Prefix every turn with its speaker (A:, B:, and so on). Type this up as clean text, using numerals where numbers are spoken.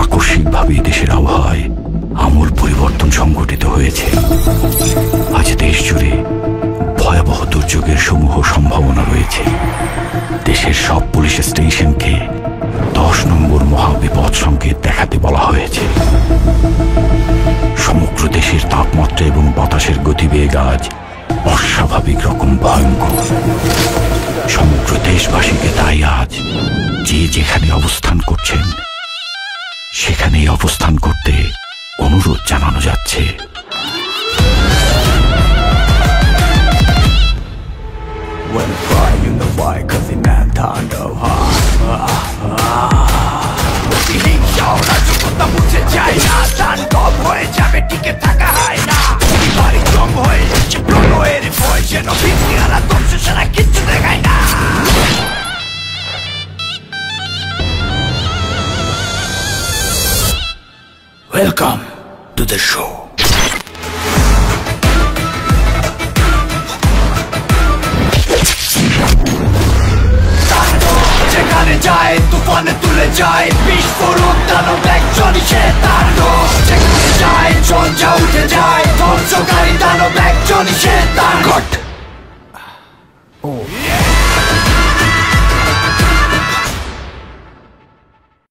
A: আকস্মিকভাবে দেশের আবহাওয়ায় আমূল পরিবর্তন সংঘটিত হয়েছে। আজ দেশ জুড়ে ভয়াবহ দুর্যোগের সমূহ সম্ভাবনা রয়েছে। দেশের সব পুলিশ স্টেশনকে 10 নম্বর মহাবিপদ সংকেত দেখাতে বলা হয়েছে। সমগ্র দেশের তাপমাত্রা এবং বাতাসের গতিবেগ আজ অস্বাভাবিক রকম ভয়ঙ্কর। সমগ্র দেশবাসীকে তাই আজ যে যেখানে অবস্থান করছেন সেখানেই অবস্থান করতে অনুরোধ জানানো যাচ্ছে। Welcome to the show. যেখানে যায় তুফানে তুলে যায় বিস্ফোরক দানব একজনই শয়তানো। যেখানে যায় ঝঞ্ঝা উঠে যায় ধ্বংসকারী দানব একজনই শয়তান।